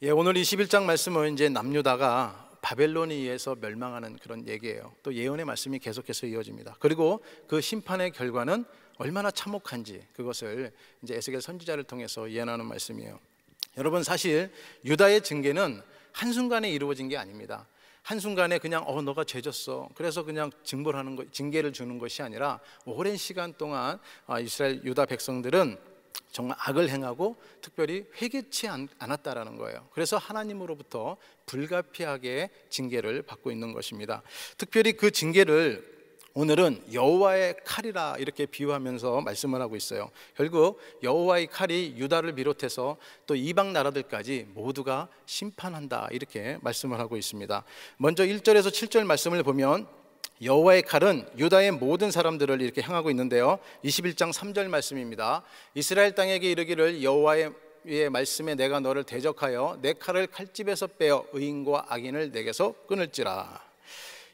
오늘 21장 말씀은 이제 남유다가 바벨론에 의해서 멸망하는 그런 얘기예요. 또 예언의 말씀이 계속해서 이어집니다. 그리고 그 심판의 결과는 얼마나 참혹한지 그것을 이제 에스겔 선지자를 통해서 예언하는 말씀이에요. 여러분, 사실 유다의 징계는 한순간에 이루어진 게 아닙니다. 한순간에 그냥 너가 죄졌어, 그래서 그냥 징벌하는 거, 징계를 주는 것이 아니라 오랜 시간 동안 이스라엘 유다 백성들은 정말 악을 행하고 특별히 회개치 않았다라는 거예요. 그래서 하나님으로부터 불가피하게 징계를 받고 있는 것입니다. 특별히 그 징계를 오늘은 여호와의 칼이라 이렇게 비유하면서 말씀을 하고 있어요. 결국 여호와의 칼이 유다를 비롯해서 또 이방 나라들까지 모두가 심판한다 이렇게 말씀을 하고 있습니다. 먼저 1절에서 7절 말씀을 보면 여호와의 칼은 유다의 모든 사람들을 이렇게 향하고 있는데요, 21장 3절 말씀입니다. 이스라엘 땅에게 이르기를 여호와의 말씀에 내가 너를 대적하여 내 칼을 칼집에서 빼어 의인과 악인을 내게서 끊을지라.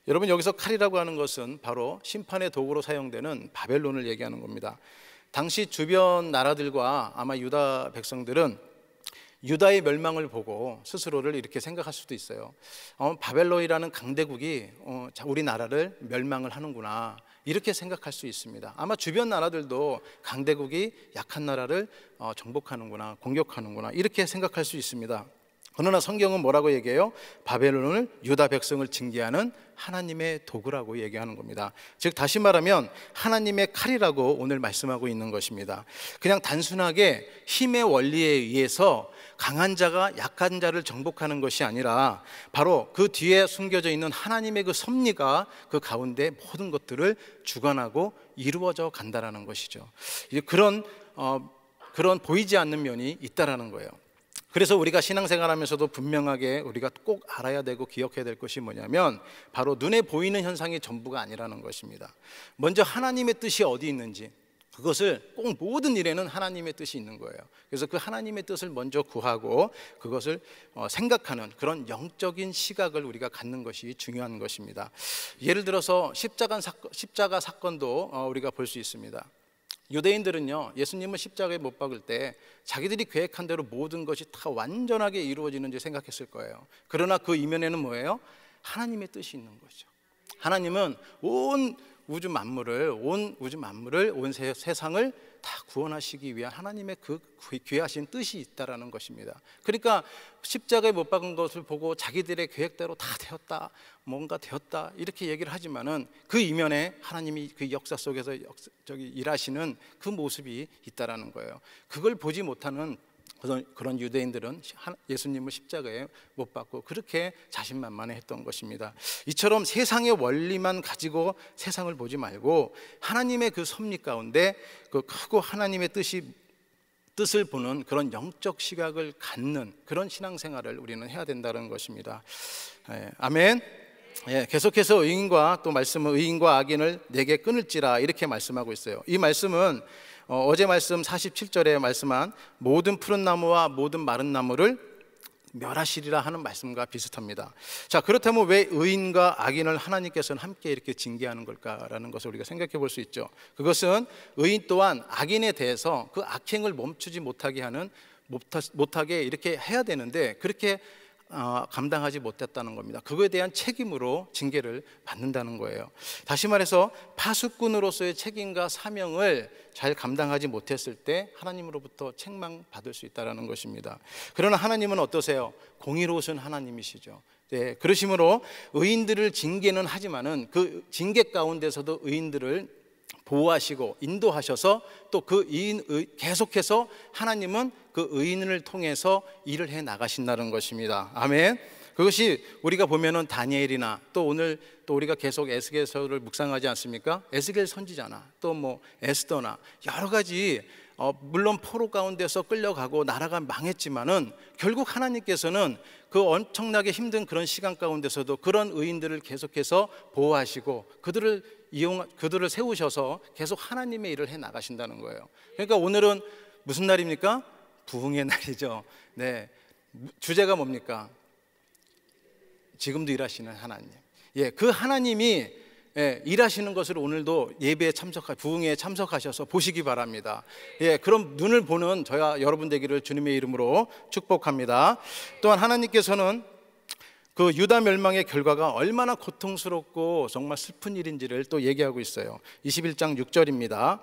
여러분, 여기서 칼이라고 하는 것은 바로 심판의 도구로 사용되는 바벨론을 얘기하는 겁니다. 당시 주변 나라들과 아마 유다 백성들은 유다의 멸망을 보고 스스로를 이렇게 생각할 수도 있어요. 바벨론이라는 강대국이 우리나라를 멸망을 하는구나 이렇게 생각할 수 있습니다. 아마 주변 나라들도 강대국이 약한 나라를 정복하는구나, 공격하는구나 이렇게 생각할 수 있습니다. 그러나 성경은 뭐라고 얘기해요? 바벨론을 유다 백성을 징계하는 하나님의 도구라고 얘기하는 겁니다. 즉 다시 말하면 하나님의 칼이라고 오늘 말씀하고 있는 것입니다. 그냥 단순하게 힘의 원리에 의해서 강한 자가 약한 자를 정복하는 것이 아니라 바로 그 뒤에 숨겨져 있는 하나님의 그 섭리가 그 가운데 모든 것들을 주관하고 이루어져 간다라는 것이죠. 그런 보이지 않는 면이 있다라는 거예요. 그래서 우리가 신앙생활하면서도 분명하게 우리가 꼭 알아야 되고 기억해야 될 것이 뭐냐면 바로 눈에 보이는 현상이 전부가 아니라는 것입니다. 먼저 하나님의 뜻이 어디 있는지, 그것을 꼭 모든 일에는 하나님의 뜻이 있는 거예요. 그래서 그 하나님의 뜻을 먼저 구하고 그것을 생각하는 그런 영적인 시각을 우리가 갖는 것이 중요한 것입니다. 예를 들어서 십자가 사건도 우리가 볼 수 있습니다. 유대인들은요, 예수님을 십자가에 못 박을 때 자기들이 계획한 대로 모든 것이 다 완전하게 이루어지는지 생각했을 거예요. 그러나 그 이면에는 뭐예요? 하나님의 뜻이 있는 거죠. 하나님은 온 우주 만물을, 온 세상을 다 구원하시기 위한 하나님의 그 귀하신 뜻이 있다라는 것입니다. 그러니까 십자가에 못 박은 것을 보고 자기들의 계획대로 다 되었다, 뭔가 되었다 이렇게 얘기를 하지만은 그 이면에 하나님이 그 역사 속에서 일하시는 그 모습이 있다라는 거예요. 그걸 보지 못하는 그런 유대인들은 예수님을 십자가에 못 박고 그렇게 자신만만했던 것입니다. 이처럼 세상의 원리만 가지고 세상을 보지 말고 하나님의 그 섭리 가운데 그 크고 하나님의 뜻을 보는 그런 영적 시각을 갖는 그런 신앙생활을 우리는 해야 된다는 것입니다. 아멘. 계속해서 의인과 또 말씀은 의인과 악인을 내게 끊을지라 이렇게 말씀하고 있어요. 이 말씀은 어제 말씀 47절에 말씀한 모든 푸른 나무와 모든 마른 나무를 멸하시리라 하는 말씀과 비슷합니다. 자, 그렇다면 왜 의인과 악인을 하나님께서는 함께 이렇게 징계하는 걸까라는 것을 우리가 생각해 볼 수 있죠. 그것은 의인 또한 악인에 대해서 그 악행을 멈추지 못하게 이렇게 해야 되는데 그렇게 감당하지 못했다는 겁니다. 그거에 대한 책임으로 징계를 받는다는 거예요. 다시 말해서 파수꾼으로서의 책임과 사명을 잘 감당하지 못했을 때 하나님으로부터 책망받을 수 있다는 것입니다. 그러나 하나님은 어떠세요? 공의로우신 하나님이시죠. 그러시므로 의인들을 징계는 하지만은 그 징계 가운데서도 의인들을 보호하시고 인도하셔서 또 그 계속해서 하나님은 그 의인을 통해서 일을 해 나가신다는 것입니다. 아멘. 그것이 우리가 보면은 다니엘이나 또 오늘 또 우리가 계속 에스겔서를 묵상하지 않습니까? 에스겔 선지자나 또 뭐 에스더나 여러 가지 물론 포로 가운데서 끌려가고 나라가 망했지만은 결국 하나님께서는 그 엄청나게 힘든 그런 시간 가운데서도 그런 의인들을 계속해서 보호하시고 그들을 세우셔서 계속 하나님의 일을 해 나가신다는 거예요. 그러니까 오늘은 무슨 날입니까? 부흥의 날이죠. 주제가 뭡니까? 지금도 일하시는 하나님. 그 하나님이 일하시는 것을 오늘도 예배에 부흥회에 참석하셔서 보시기 바랍니다. 그럼 눈을 보는 저와 여러분 되기를 주님의 이름으로 축복합니다. 또한 하나님께서는 그 유다 멸망의 결과가 얼마나 고통스럽고 정말 슬픈 일인지를 또 얘기하고 있어요. 21장 6절입니다.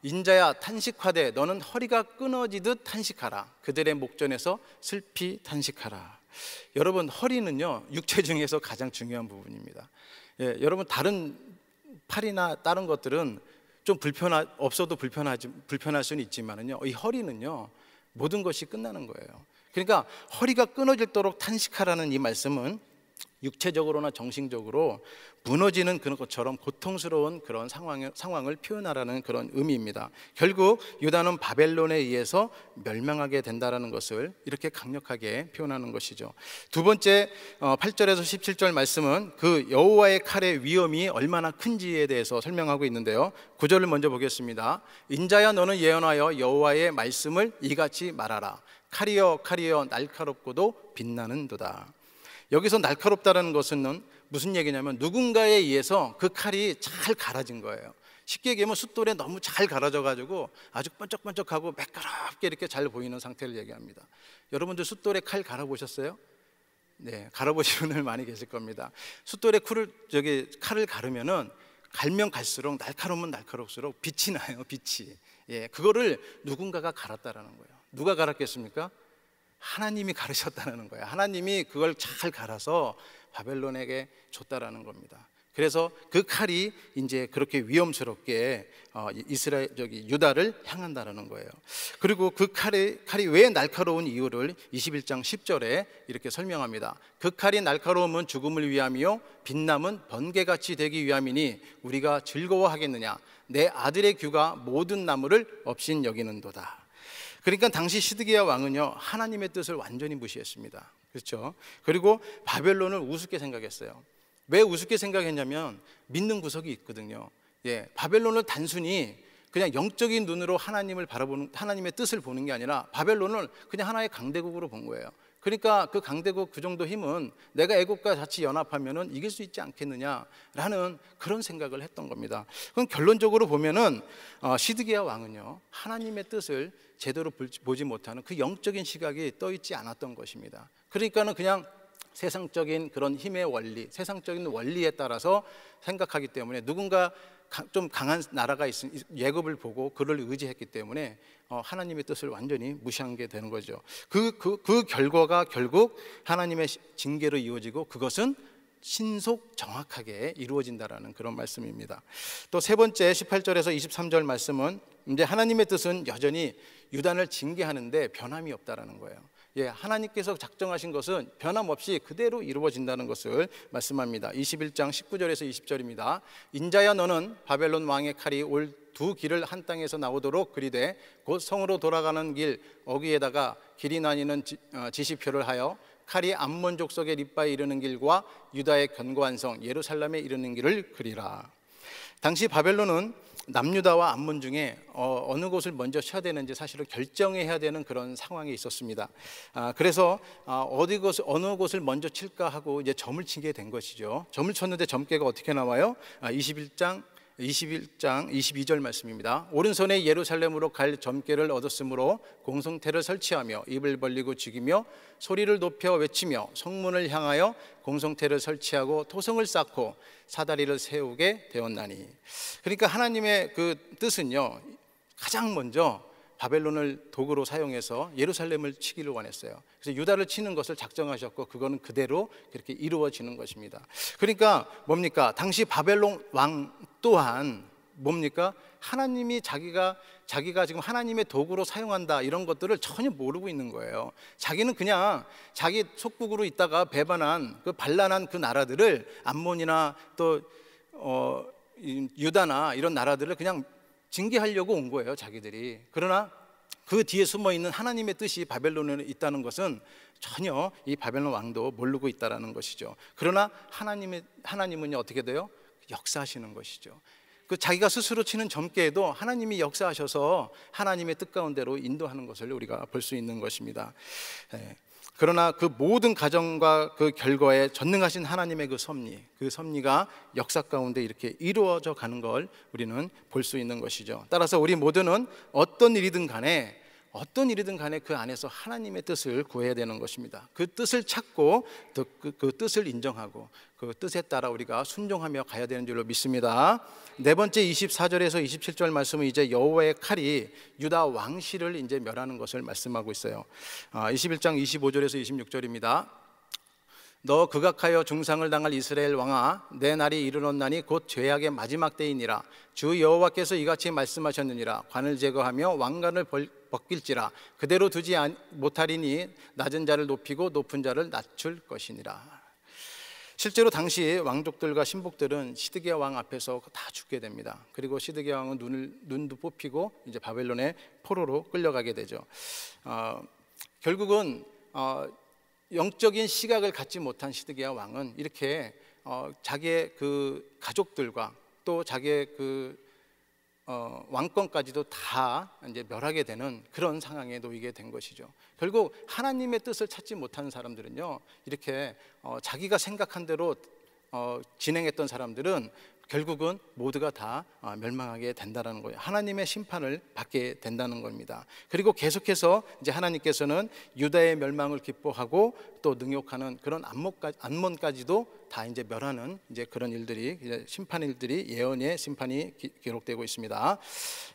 인자야 탄식하되 너는 허리가 끊어지듯 탄식하라. 그들의 목전에서 슬피 탄식하라. 여러분, 허리는요 육체 중에서 가장 중요한 부분입니다. 여러분, 다른 팔이나 다른 것들은 좀 없어도 불편할 수는 있지만은요, 이 허리는요 모든 것이 끝나는 거예요. 그러니까 허리가 끊어질도록 탄식하라는 이 말씀은 육체적으로나 정신적으로 무너지는 그런 것처럼 고통스러운 그런 상황을 표현하라는 그런 의미입니다. 결국 유다는 바벨론에 의해서 멸망하게 된다라는 것을 이렇게 강력하게 표현하는 것이죠. 두 번째 8절에서 17절 말씀은 그 여호와의 칼의 위험이 얼마나 큰지에 대해서 설명하고 있는데요. 9절을 먼저 보겠습니다. 인자야 너는 예언하여 여호와의 말씀을 이같이 말하라. 칼이여 칼이여 날카롭고도 빛나는도다. 여기서 날카롭다는 것은 무슨 얘기냐면 누군가에 의해서 그 칼이 잘 갈아진 거예요. 쉽게 얘기하면 숫돌에 너무 잘 갈아져 가지고 아주 번쩍번쩍하고 매끄럽게 이렇게 잘 보이는 상태를 얘기합니다. 여러분들 숫돌에 칼 갈아보셨어요? 네, 갈아보신 분들 많이 계실 겁니다. 숫돌에 칼을 가르면은 갈면 갈수록 날카로우면 날카로울수록 빛이 나요. 빛이. 그거를 누군가가 갈았다라는 거예요. 누가 갈았겠습니까? 하나님이 가르셨다는 거예요. 하나님이 그걸 잘 갈아서 바벨론에게 줬다라는 겁니다. 그래서 그 칼이 이제 그렇게 위험스럽게 유다를 향한다라는 거예요. 그리고 그 칼이 왜 날카로운 이유를 21장 10절에 이렇게 설명합니다. 그 칼이 날카로움은 죽음을 위함이요 빛남은 번개같이 되기 위함이니 우리가 즐거워하겠느냐. 내 아들의 규가 모든 나무를 업신 여기는도다. 그러니까 당시 시드기야 왕은요 하나님의 뜻을 완전히 무시했습니다. 그렇죠? 그리고 바벨론을 우습게 생각했어요. 왜 우습게 생각했냐면 믿는 구석이 있거든요. 바벨론을 단순히 그냥 영적인 눈으로 하나님을 바라보는, 하나님의 뜻을 보는 게 아니라 바벨론을 그냥 하나의 강대국으로 본 거예요. 그러니까 그 강대국 그 정도 힘은 내가 애국과 같이 연합하면은 이길 수 있지 않겠느냐라는 그런 생각을 했던 겁니다. 그럼 결론적으로 보면은 시드기야 왕은요 하나님의 뜻을 제대로 보지 못하는 그 영적인 시각이 떠 있지 않았던 것입니다. 그러니까는 그냥 세상적인 그런 힘의 원리, 세상적인 원리에 따라서 생각하기 때문에 누군가 좀 강한 나라가 있으면 예굽을 보고 그를 의지했기 때문에 하나님의 뜻을 완전히 무시한 게 되는 거죠. 그 결과가 결국 하나님의 징계로 이루어지고 그것은 신속 정확하게 이루어진다라는 그런 말씀입니다. 또 세 번째 18절에서 23절 말씀은 이제 하나님의 뜻은 여전히 유단을 징계하는데 변함이 없다라는 거예요. 하나님께서 작정하신 것은 변함없이 그대로 이루어진다는 것을 말씀합니다. 21장 19절에서 20절입니다. 인자야 너는 바벨론 왕의 칼이 올 두 길을 한 땅에서 나오도록 그리되 곧 성으로 돌아가는 길 어귀에다가 길이 나뉘는 지시표를 하여 칼이 암몬 족속의 립바에 이르는 길과 유다의 견고한 성 예루살렘에 이르는 길을 그리라. 당시 바벨론은 남유다와 암몬 중에 어느 곳을 먼저 쳐야 되는지 사실은 결정해야 되는 그런 상황이 있었습니다. 그래서 어느 곳을 먼저 칠까 하고 이제 점을 치게 된 것이죠. 점을 쳤는데 점괘가 어떻게 나와요? 21장 22절 말씀입니다. 오른손에 예루살렘으로 갈 점괘를 얻었으므로 공성태를 설치하며 입을 벌리고 죽이며 소리를 높여 외치며 성문을 향하여 공성태를 설치하고 토성을 쌓고 사다리를 세우게 되었나니. 그러니까 하나님의 그 뜻은요 가장 먼저 바벨론을 도구로 사용해서 예루살렘을 치기를 원했어요. 그래서 유다를 치는 것을 작정하셨고 그거는 그대로 그렇게 이루어지는 것입니다. 그러니까 뭡니까? 당시 바벨론 왕 또한 뭡니까? 하나님이 자기가 지금 하나님의 도구로 사용한다 이런 것들을 전혀 모르고 있는 거예요. 자기는 그냥 자기 속국으로 있다가 배반한 그 반란한 그 나라들을 암몬이나 또 유다나 이런 나라들을 그냥 징계하려고 온 거예요, 자기들이. 그러나 그 뒤에 숨어 있는 하나님의 뜻이 바벨론에 있다는 것은 전혀 이 바벨론 왕도 모르고 있다라는 것이죠. 그러나 하나님은 어떻게 돼요? 역사하시는 것이죠. 그 자기가 스스로 치는 점괘에도 하나님이 역사하셔서 하나님의 뜻 가운데로 인도하는 것을 우리가 볼 수 있는 것입니다. 그러나 그 모든 가정과 그 결과에 전능하신 하나님의 그 섭리가 역사 가운데 이렇게 이루어져 가는 걸 우리는 볼 수 있는 것이죠. 따라서 우리 모두는 어떤 일이든 간에 그 안에서 하나님의 뜻을 구해야 되는 것입니다. 그 뜻을 찾고 그 뜻을 인정하고 그 뜻에 따라 우리가 순종하며 가야 되는 줄로 믿습니다. 네 번째 24절에서 27절 말씀은 이제 여호와의 칼이 유다 왕실을 이제 멸하는 것을 말씀하고 있어요. 21장 25절에서 26절입니다. 너 극악하여 중상을 당할 이스라엘 왕아, 내 날이 이르렀나니 곧 죄악의 마지막 때이니라. 주 여호와께서 이같이 말씀하셨느니라. 관을 제거하며 왕관을 벗길지라. 그대로 두지 못하리니 낮은 자를 높이고 높은 자를 낮출 것이니라. 실제로 당시 왕족들과 신복들은 시드기야 왕 앞에서 다 죽게 됩니다. 그리고 시드기야 왕은 눈도 뽑히고 이제 바벨론의 포로로 끌려가게 되죠. 결국은 영적인 시각을 갖지 못한 시드기야 왕은 이렇게 자기의 그 가족들과 또 자기의 그 왕권까지도 다 이제 멸하게 되는 그런 상황에 놓이게 된 것이죠. 결국 하나님의 뜻을 찾지 못하는 사람들은요, 이렇게 자기가 생각한 대로 진행했던 사람들은 결국은 모두가 다 멸망하게 된다는 거예요. 하나님의 심판을 받게 된다는 겁니다. 그리고 계속해서 이제 하나님께서는 유다의 멸망을 기뻐하고 또 능욕하는 그런 암몬까지도 다 이제 멸하는 이제 그런 일들이 이제 심판일들이 예언의 심판이 기록되고 있습니다.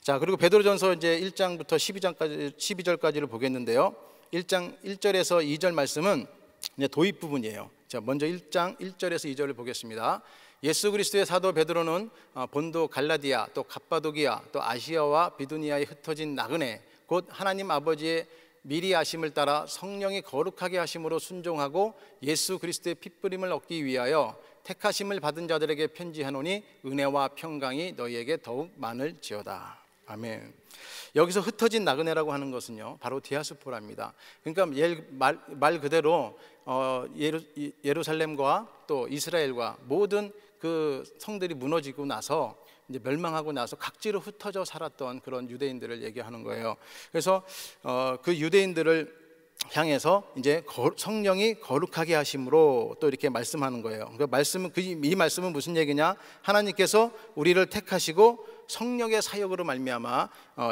자, 그리고 베드로전서 이제 1장부터 12절까지를 보겠는데요. 1장 1절에서 2절 말씀은 이제 도입 부분이에요. 자, 먼저 1장 1절에서 2절을 보겠습니다. 예수 그리스도의 사도 베드로는 본도 갈라디아 또 갑바도기아 또 아시아와 비두니아에 흩어진 나그네 곧 하나님 아버지의 미리 아심을 따라 성령이 거룩하게 하심으로 순종하고 예수 그리스도의 핏부림을 얻기 위하여 택하심을 받은 자들에게 편지하노니 은혜와 평강이 너희에게 더욱 많을지어다. 아멘. 여기서 흩어진 나그네라고 하는 것은요, 바로 디아스포라입니다. 그러니까 말 그대로 예루살렘과 또 이스라엘과 모든 그 성들이 무너지고 나서 이제 멸망하고 나서 각지로 흩어져 살았던 그런 유대인들을 얘기하는 거예요. 그래서 그 유대인들을 향해서 이제 성령이 거룩하게 하심으로 또 이렇게 말씀하는 거예요. 그 말씀은 이 말씀은 무슨 얘기냐? 하나님께서 우리를 택하시고 성령의 사역으로 말미암아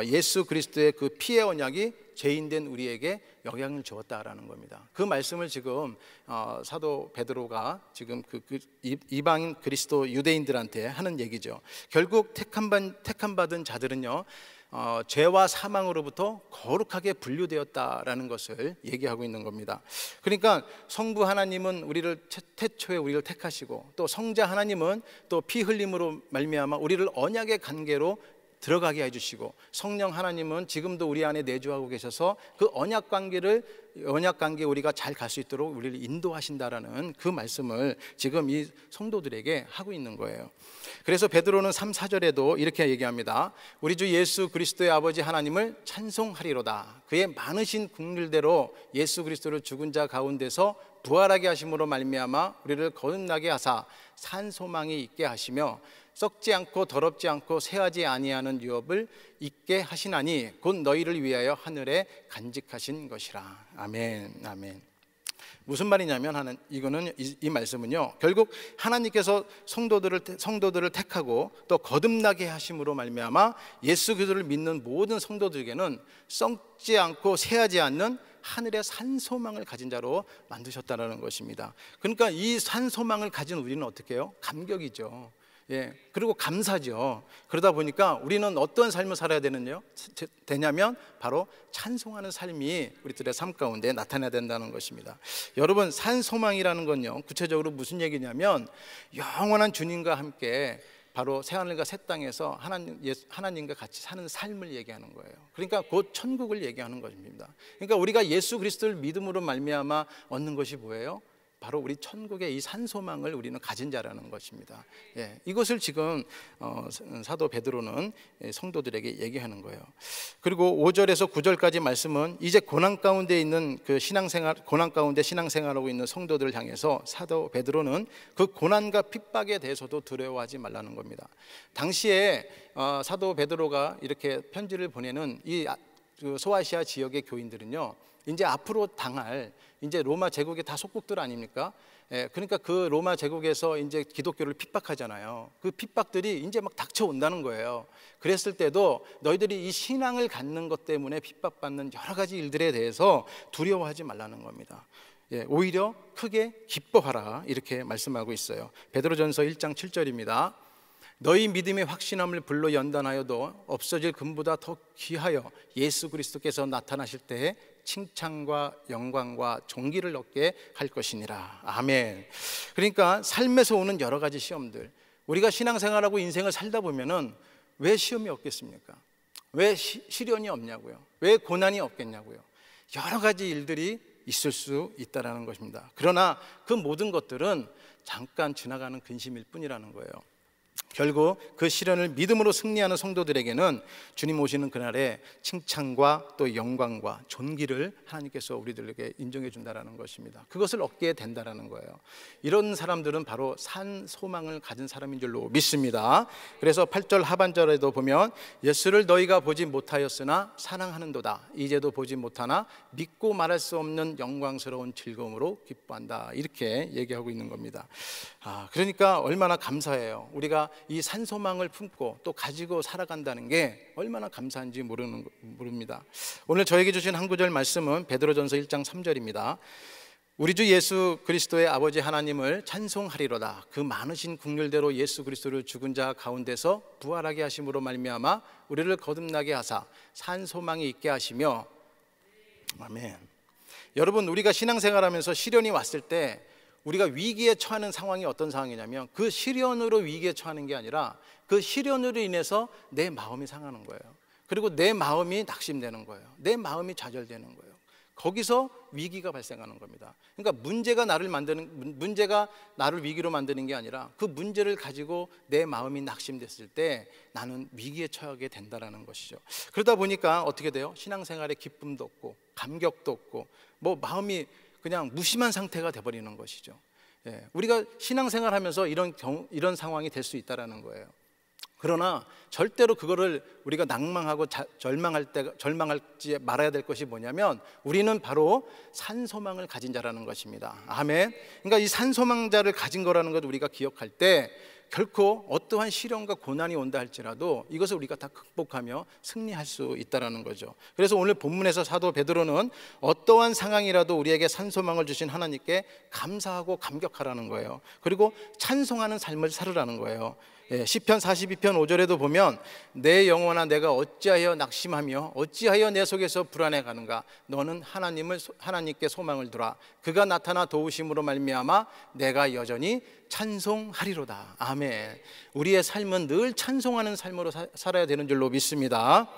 예수 그리스도의 그 피의 언약이 죄인된 우리에게 영향을 주었다라는 겁니다. 그 말씀을 지금 사도 베드로가 지금 이방인 그리스도 유대인들한테 하는 얘기죠. 결국 택함 받은 자들은요, 죄와 사망으로부터 거룩하게 분류되었다라는 것을 얘기하고 있는 겁니다. 그러니까 성부 하나님은 태초에 우리를 택하시고 또 성자 하나님은 또 피 흘림으로 말미암아 우리를 언약의 관계로 들어가게 해주시고 성령 하나님은 지금도 우리 안에 내주하고 계셔서 그 언약 관계 우리가 잘 갈 수 있도록 우리를 인도하신다라는 그 말씀을 지금 이 성도들에게 하고 있는 거예요. 그래서 베드로는 3, 4절에도 이렇게 얘기합니다. 우리 주 예수 그리스도의 아버지 하나님을 찬송하리로다. 그의 많으신 긍휼대로 예수 그리스도를 죽은 자 가운데서 부활하게 하심으로 말미암아 우리를 거듭나게 하사 산 소망이 있게 하시며 썩지 않고 더럽지 않고 새하지 아니하는 유업을 있게 하시나니 곧 너희를 위하여 하늘에 간직하신 것이라. 아멘. 아멘. 무슨 말이냐면 이거는 이 말씀은요, 결국 하나님께서 성도들을 택하고 또 거듭나게 하심으로 말미암아 예수 그리스도를 믿는 모든 성도들에게는 썩지 않고 새하지 않는 하늘의 산소망을 가진 자로 만드셨다는 것입니다. 그러니까 이 산소망을 가진 우리는 어떻게 해요? 감격이죠. 예, 그리고 감사죠. 그러다 보니까 우리는 어떤 삶을 살아야 되냐면 바로 찬송하는 삶이 우리들의 삶 가운데 나타나야 된다는 것입니다. 여러분, 산소망이라는 건요, 구체적으로 무슨 얘기냐면 영원한 주님과 함께 바로 새하늘과 새 땅에서 하나님과 같이 사는 삶을 얘기하는 거예요. 그러니까 곧 천국을 얘기하는 것입니다. 그러니까 우리가 예수 그리스도를 믿음으로 말미암아 얻는 것이 뭐예요? 바로 우리 천국의 이 산소망을 우리는 가진 자라는 것입니다. 예, 이것을 지금 사도 베드로는 성도들에게 얘기하는 거예요. 그리고 5절에서 9절까지 말씀은 이제 고난 가운데 있는 고난 가운데 신앙생활하고 있는 성도들을 향해서 사도 베드로는 그 고난과 핍박에 대해서도 두려워하지 말라는 겁니다. 당시에 사도 베드로가 이렇게 편지를 보내는 이 소아시아 지역의 교인들은요, 이제 앞으로 당할 이제 로마 제국의 다 속국들 아닙니까? 그러니까 그 로마 제국에서 이제 기독교를 핍박하잖아요. 그 핍박들이 이제 막 닥쳐온다는 거예요. 그랬을 때도 너희들이 이 신앙을 갖는 것 때문에 핍박받는 여러 가지 일들에 대해서 두려워하지 말라는 겁니다. 오히려 크게 기뻐하라, 이렇게 말씀하고 있어요. 베드로전서 1장 7절입니다. 너희 믿음의 확신함을 불로 연단하여도 없어질 금보다 더 귀하여 예수 그리스도께서 나타나실 때에 칭찬과 영광과 존귀를 얻게 할 것이니라. 아멘. 그러니까 삶에서 오는 여러 가지 시험들, 우리가 신앙생활하고 인생을 살다 보면은 왜 시험이 없겠습니까? 왜 시련이 없냐고요? 왜 고난이 없겠냐고요? 여러 가지 일들이 있을 수 있다는 것입니다. 그러나 그 모든 것들은 잠깐 지나가는 근심일 뿐이라는 거예요. 결국 그 시련을 믿음으로 승리하는 성도들에게는 주님 오시는 그날에 칭찬과 또 영광과 존귀를 하나님께서 우리들에게 인정해 준다는 것입니다. 그것을 얻게 된다는 거예요. 이런 사람들은 바로 산 소망을 가진 사람인 줄로 믿습니다. 그래서 8절 하반절에도 보면 예수를 너희가 보지 못하였으나 사랑하는도다. 이제도 보지 못하나 믿고 말할 수 없는 영광스러운 즐거움으로 기뻐한다. 이렇게 얘기하고 있는 겁니다. 그러니까 얼마나 감사해요. 우리가 이 산소망을 품고 또 가지고 살아간다는 게 얼마나 감사한지 모릅니다. 오늘 저에게 주신 한 구절 말씀은 베드로전서 1장 3절입니다. 우리 주 예수 그리스도의 아버지 하나님을 찬송하리로다. 그 많으신 긍휼대로 예수 그리스도를 죽은 자 가운데서 부활하게 하심으로 말미암아 우리를 거듭나게 하사 산 소망이 있게 하시며. 아멘. 여러분, 우리가 신앙생활하면서 시련이 왔을 때 우리가 위기에 처하는 상황이 어떤 상황이냐면 그 시련으로 위기에 처하는 게 아니라 그 시련으로 인해서 내 마음이 상하는 거예요. 그리고 내 마음이 낙심되는 거예요. 내 마음이 좌절되는 거예요. 거기서 위기가 발생하는 겁니다. 그러니까 문제가 나를 위기로 만드는 게 아니라 그 문제를 가지고 내 마음이 낙심됐을 때 나는 위기에 처하게 된다는 것이죠. 그러다 보니까 어떻게 돼요? 신앙생활에 기쁨도 없고 감격도 없고 마음이 그냥 무심한 상태가 돼버리는 것이죠. 우리가 신앙생활하면서 이런 상황이 될 수 있다라는 거예요. 그러나 절대로 그거를 우리가 낭망하고 절망할지 말아야 될 것이 뭐냐면 우리는 바로 산소망을 가진 자라는 것입니다. 아멘. 그러니까 이 산소망자를 가진 거라는 것 우리가 기억할 때 결코 어떠한 시련과 고난이 온다 할지라도 이것을 우리가 다 극복하며 승리할 수 있다는 거죠. 그래서 오늘 본문에서 사도 베드로는 어떠한 상황이라도 우리에게 산소망을 주신 하나님께 감사하고 감격하라는 거예요. 그리고 찬송하는 삶을 살으라는 거예요. 시편 42편 5절에도 보면 내 영혼아 내가 어찌하여 낙심하며 어찌하여 내 속에서 불안해 가는가. 너는 하나님께 소망을 두라. 그가 나타나 도우심으로 말미암아 내가 여전히 찬송하리로다. 아멘. 우리의 삶은 늘 찬송하는 삶으로 살아야 되는 줄로 믿습니다.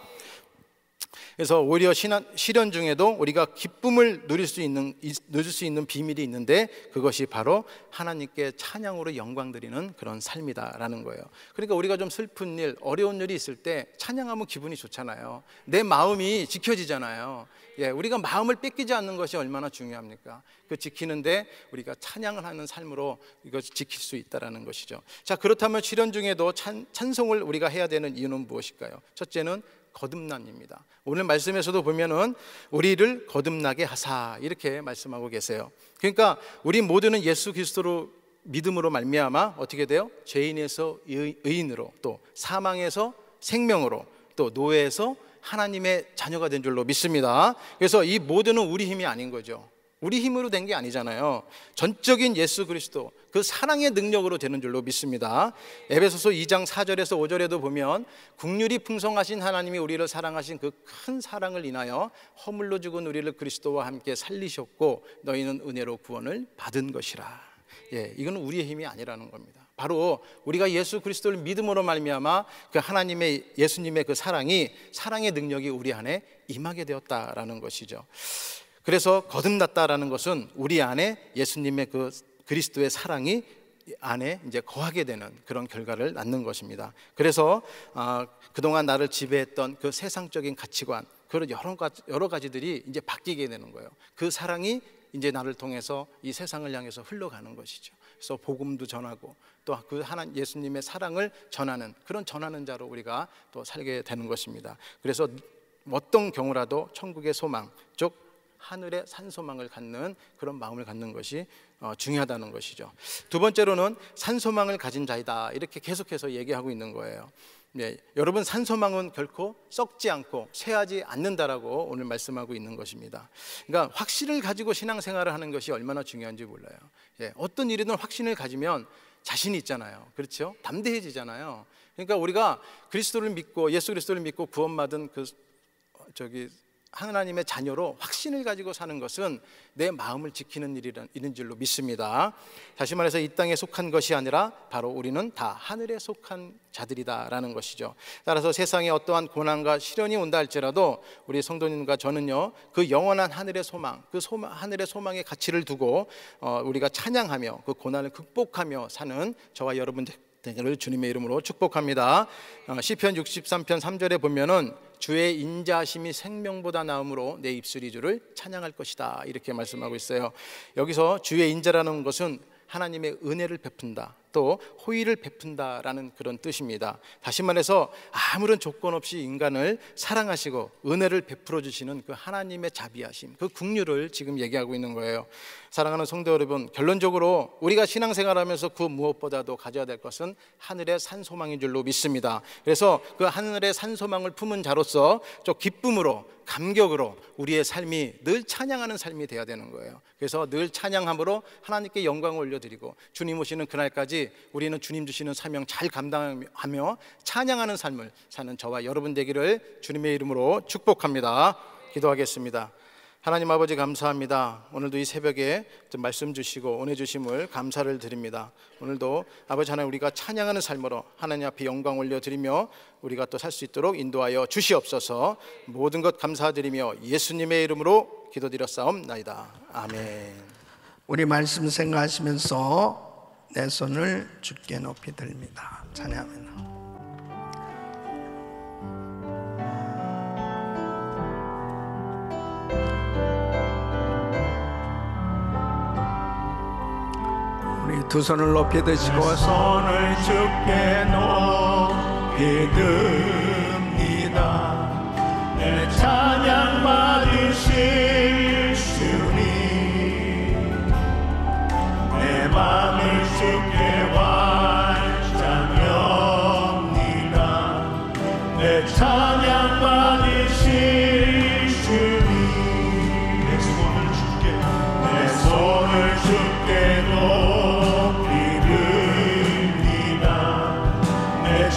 그래서 오히려 시련 중에도 우리가 기쁨을 누릴 수 있는 비밀이 있는데 그것이 바로 하나님께 찬양으로 영광 드리는 그런 삶이다라는 거예요. 그러니까 우리가 좀 슬픈 일, 어려운 일이 있을 때 찬양하면 기분이 좋잖아요. 내 마음이 지켜지잖아요. 우리가 마음을 뺏기지 않는 것이 얼마나 중요합니까? 그 지키는데 우리가 찬양을 하는 삶으로 이것을 지킬 수 있다라는 것이죠. 자, 그렇다면 시련 중에도 찬송을 우리가 해야 되는 이유는 무엇일까요? 첫째는 거듭남입니다. 오늘 말씀에서도 보면은 우리를 거듭나게 하사 이렇게 말씀하고 계세요. 그러니까 우리 모두는 예수 그리스도로 믿음으로 말미암아 어떻게 돼요? 죄인에서 의인으로, 또 사망에서 생명으로, 또 노예에서 하나님의 자녀가 된 줄로 믿습니다. 그래서 이 모두는 우리 힘이 아닌 거죠. 우리 힘으로 된 게 아니잖아요. 전적인 예수 그리스도 그 사랑의 능력으로 되는 줄로 믿습니다. 에베소서 2장 4절에서 5절에도 보면 긍휼이 풍성하신 하나님이 우리를 사랑하신 그 큰 사랑을 인하여 허물로 죽은 우리를 그리스도와 함께 살리셨고 너희는 은혜로 구원을 받은 것이라. 이건 우리의 힘이 아니라는 겁니다. 바로 우리가 예수 그리스도를 믿음으로 말미암아 그 예수님의 그 사랑의 능력이 우리 안에 임하게 되었다라는 것이죠. 그래서 거듭났다라는 것은 우리 안에 예수님의 그 그리스도의 사랑이 안에 이제 거하게 되는 그런 결과를 낳는 것입니다. 그래서 그동안 나를 지배했던 그 세상적인 가치관, 그런 여러 가지들이 이제 바뀌게 되는 거예요. 그 사랑이 이제 나를 통해서 이 세상을 향해서 흘러가는 것이죠. 그래서 복음도 전하고 또 그 예수님의 사랑을 전하는 그런 전하는 자로 우리가 또 살게 되는 것입니다. 그래서 어떤 경우라도 천국의 소망, 즉 하늘의 산소망을 갖는 그런 마음을 갖는 것이 중요하다는 것이죠. 두 번째로는 산소망을 가진 자이다, 이렇게 계속해서 얘기하고 있는 거예요. 네, 여러분, 산소망은 결코 썩지 않고 쇠하지 않는다라고 오늘 말씀하고 있는 것입니다. 그러니까 확신을 가지고 신앙생활을 하는 것이 얼마나 중요한지 몰라요. 예, 어떤 일이든 확신을 가지면 자신이 있잖아요. 그렇죠? 담대해지잖아요. 그러니까 우리가 그리스도를 믿고, 예수 그리스도를 믿고 구원받은 하나님의 자녀로 확신을 가지고 사는 것은 내 마음을 지키는 일인 줄로 믿습니다. 다시 말해서 이 땅에 속한 것이 아니라 바로 우리는 다 하늘에 속한 자들이다라는 것이죠. 따라서 세상에 어떠한 고난과 시련이 온다 할지라도 우리 성도님과 저는요, 그 영원한 하늘의 소망, 하늘의 소망의 가치를 두고 우리가 찬양하며 그 고난을 극복하며 사는 저와 여러분들 를 주님의 이름으로 축복합니다. 시편 63편 3절에 보면은 주의 인자하심이 생명보다 나음으로 내 입술이 주를 찬양할 것이다, 이렇게 말씀하고 있어요. 여기서 주의 인자라는 것은 하나님의 은혜를 베푼다, 또 호의를 베푼다라는 그런 뜻입니다. 다시 말해서 아무런 조건 없이 인간을 사랑하시고 은혜를 베풀어 주시는 그 하나님의 자비하심, 그 긍휼을 지금 얘기하고 있는 거예요. 사랑하는 성도 여러분, 결론적으로 우리가 신앙생활하면서 그 무엇보다도 가져야 될 것은 하늘의 산소망인 줄로 믿습니다. 그래서 그 하늘의 산소망을 품은 자로서 좀 기쁨으로, 감격으로 우리의 삶이 늘 찬양하는 삶이 돼야 되는 거예요. 그래서 늘 찬양함으로 하나님께 영광을 올려드리고 주님 오시는 그날까지 우리는 주님 주시는 사명 잘 감당하며 찬양하는 삶을 사는 저와 여러분 되기를 주님의 이름으로 축복합니다. 기도하겠습니다. 하나님 아버지, 감사합니다. 오늘도 이 새벽에 말씀 주시고 은혜 주심을 감사를 드립니다. 오늘도 아버지 하나님, 우리가 찬양하는 삶으로 하나님 앞에 영광 올려드리며 우리가 또 살 수 있도록 인도하여 주시옵소서. 모든 것 감사드리며 예수님의 이름으로 기도드렸사옵나이다. 아멘. 우리 말씀 생각하시면서 내 손을 주께 높이 들립니다. 찬양합니다. 두 손을 높이 드시고 손을 주께 높이 듭니다. 내 찬양 받으실 주님, 내 맘을 주께 완전합니다. 내 찬양 받으실 주님, 내 손을 주께 높이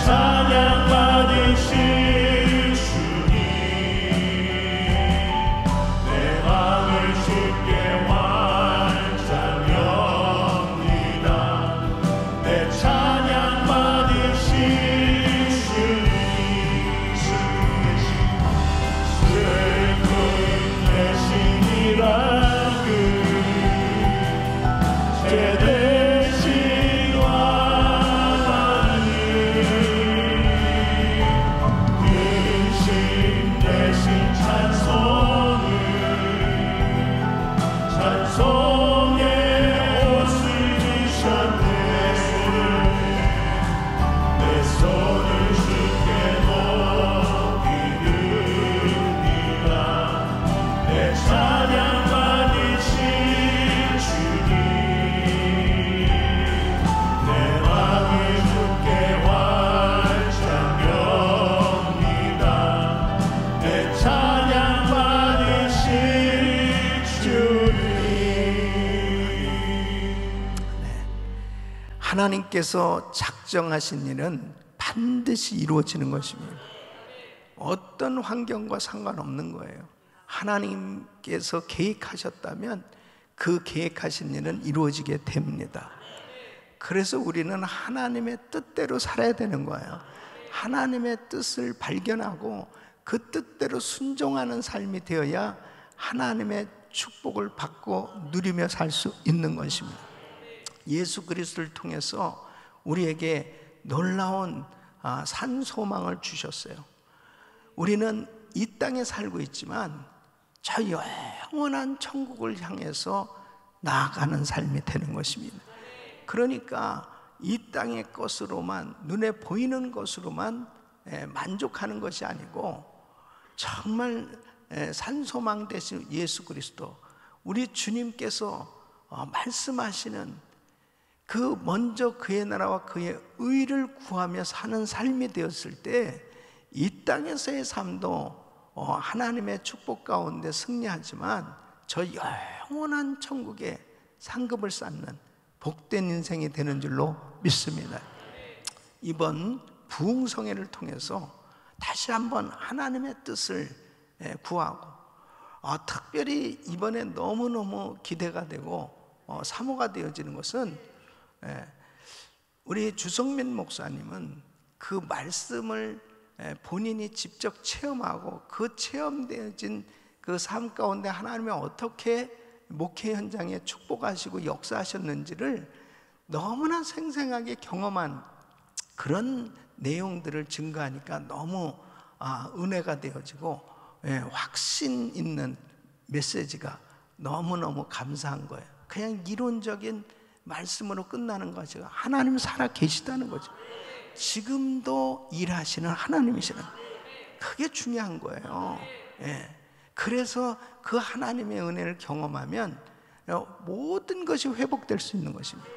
찬양 받으실 주님, 내 마음을 주께 완전합니다. 내 찬양 받으실 주님, 슬픈 대신이라 그 하나님께서 작정하신 일은 반드시 이루어지는 것입니다. 어떤 환경과 상관없는 거예요. 하나님께서 계획하셨다면 그 계획하신 일은 이루어지게 됩니다. 그래서 우리는 하나님의 뜻대로 살아야 되는 거예요. 하나님의 뜻을 발견하고 그 뜻대로 순종하는 삶이 되어야 하나님의 축복을 받고 누리며 살 수 있는 것입니다. 예수 그리스도를 통해서 우리에게 놀라운 산소망을 주셨어요. 우리는 이 땅에 살고 있지만 저 영원한 천국을 향해서 나아가는 삶이 되는 것입니다. 그러니까 이 땅의 것으로만, 눈에 보이는 것으로만 만족하는 것이 아니고 정말 산소망 되신 예수 그리스도, 우리 주님께서 말씀하시는 그 먼저 그의 나라와 그의 의를 구하며 사는 삶이 되었을 때 이 땅에서의 삶도 하나님의 축복 가운데 승리하지만 저 영원한 천국에 상급을 쌓는 복된 인생이 되는 줄로 믿습니다. 이번 부흥성회를 통해서 다시 한번 하나님의 뜻을 구하고, 특별히 이번에 너무너무 기대가 되고 사모가 되어지는 것은, 우리 주성민 목사님은 그 말씀을 본인이 직접 체험하고 그 체험되어진 그 삶 가운데 하나님이 어떻게 목회 현장에 축복하시고 역사하셨는지를 너무나 생생하게 경험한 그런 내용들을 증거하니까 너무 은혜가 되어지고 확신 있는 메시지가 너무너무 감사한 거예요. 그냥 이론적인 말씀으로 끝나는 것이 아니라 하나님 살아 계시다는 거죠. 지금도 일하시는 하나님이시는, 그게 중요한 거예요. 그래서 그 하나님의 은혜를 경험하면 모든 것이 회복될 수 있는 것입니다.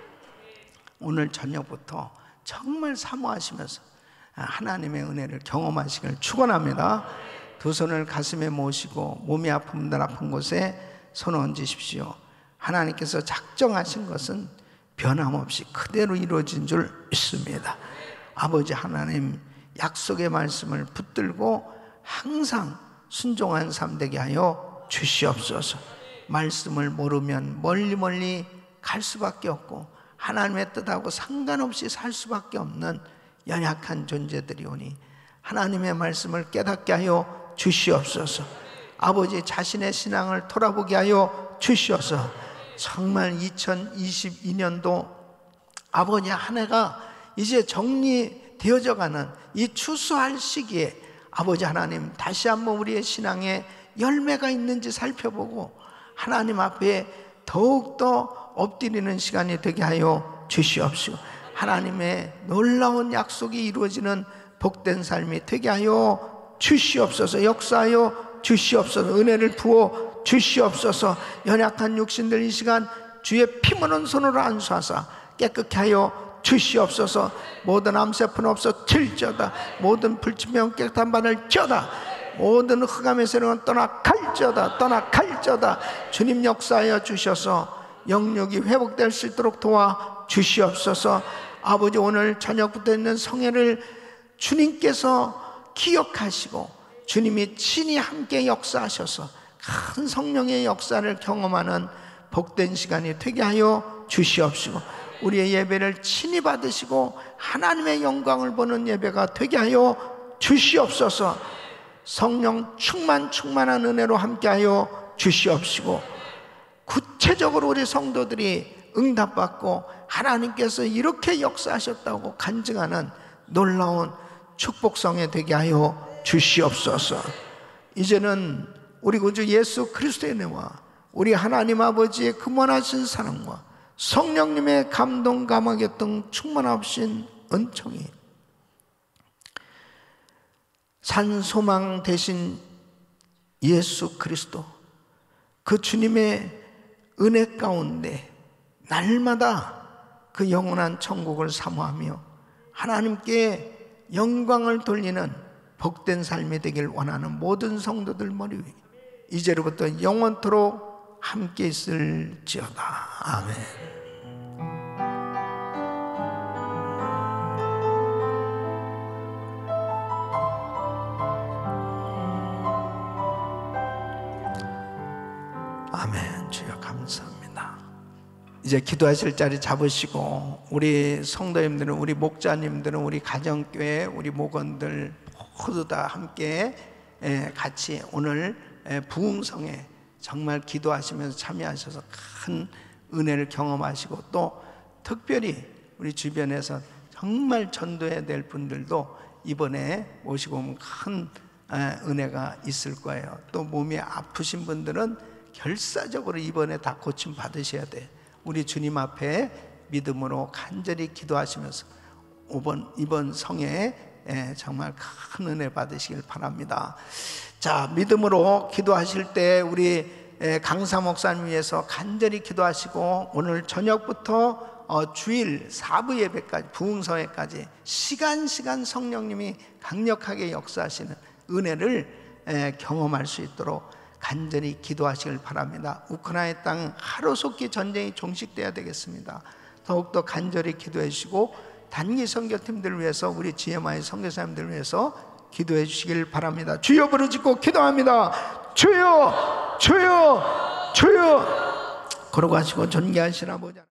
오늘 저녁부터 정말 사모하시면서 하나님의 은혜를 경험하시길 축원합니다. 두 손을 가슴에 모시고 몸이 아픈 분들 아픈 곳에 손을 얹으십시오. 하나님께서 작정하신 것은 변함없이 그대로 이루어진 줄 믿습니다. 아버지 하나님, 약속의 말씀을 붙들고 항상 순종한 삶 되게 하여 주시옵소서. 말씀을 모르면 멀리 갈 수밖에 없고 하나님의 뜻하고 상관없이 살 수밖에 없는 연약한 존재들이 오니 하나님의 말씀을 깨닫게 하여 주시옵소서. 아버지, 자신의 신앙을 돌아보게 하여 주시옵소서. 정말 2022년도 아버지 한 해가 이제 정리되어져 가는 이 추수할 시기에 아버지 하나님, 다시 한번 우리의 신앙에 열매가 있는지 살펴보고 하나님 앞에 더욱더 엎드리는 시간이 되게 하여 주시옵시고, 하나님의 놀라운 약속이 이루어지는 복된 삶이 되게 하여 주시옵소서. 역사하여 주시옵소서. 은혜를 부어 주시옵소서. 연약한 육신들 이 시간 주의 피 묻은 손으로 안수하사 깨끗게 하여 주시옵소서. 모든 암세포는 없어 칠저다. 모든 불치병 깨끗한 바를 쪄다. 모든 흑암의 세력은 떠나갈저다. 주님 역사하여 주셔서 영육이 회복될 수 있도록 도와 주시옵소서. 아버지, 오늘 저녁부터 있는 성회를 주님께서 기억하시고 주님이 친히 함께 역사하셔서 큰 성령의 역사를 경험하는 복된 시간이 되게 하여 주시옵시고, 우리의 예배를 친히 받으시고 하나님의 영광을 보는 예배가 되게 하여 주시옵소서. 성령 충만한 은혜로 함께하여 주시옵시고, 구체적으로 우리 성도들이 응답받고 하나님께서 이렇게 역사하셨다고 간증하는 놀라운 축복성에 되게 하여 주시옵소서. 이제는 우리 구주 예수 그리스도의 은혜와 우리 하나님 아버지의 그만하신 사랑과 성령님의 감동 감화교통 충만하신 은총이 산소망 되신 예수 그리스도, 그 주님의 은혜 가운데 날마다 그 영원한 천국을 사모하며 하나님께 영광을 돌리는 복된 삶이 되길 원하는 모든 성도들 머리 위에 이제로부터 영원토록 함께 있을지어다. 아멘. 아멘. 주여 감사합니다. 이제 기도하실 자리 잡으시고, 우리 성도님들은, 우리 목자님들은, 우리 가정교회, 우리 목원들 모두 다 함께 같이 오늘 부흥성에 정말 기도하시면서 참여하셔서 큰 은혜를 경험하시고, 또 특별히 우리 주변에서 정말 전도해야 될 분들도 이번에 모시고 오면 큰 은혜가 있을 거예요. 또 몸이 아프신 분들은 결사적으로 이번에 다 고침 받으셔야 돼. 우리 주님 앞에 믿음으로 간절히 기도하시면서 이번 성회에 정말 큰 은혜 받으시길 바랍니다. 자, 믿음으로 기도하실 때 우리 강사 목사님 위해서 간절히 기도하시고, 오늘 저녁부터 주일 4부 예배까지, 부흥성회까지 시간 성령님이 강력하게 역사하시는 은혜를 경험할 수 있도록 간절히 기도하시길 바랍니다. 우크라이나 땅 하루속히 전쟁이 종식돼야 되겠습니다. 더욱더 간절히 기도해 주시고, 단기 선교팀들을 위해서, 우리 GMI 선교사님들을 위해서 기도해 주시길 바랍니다. 주여 부르짖고 기도합니다. 주여, 주여, 주여. 걸어가시고 존귀하신 아버지.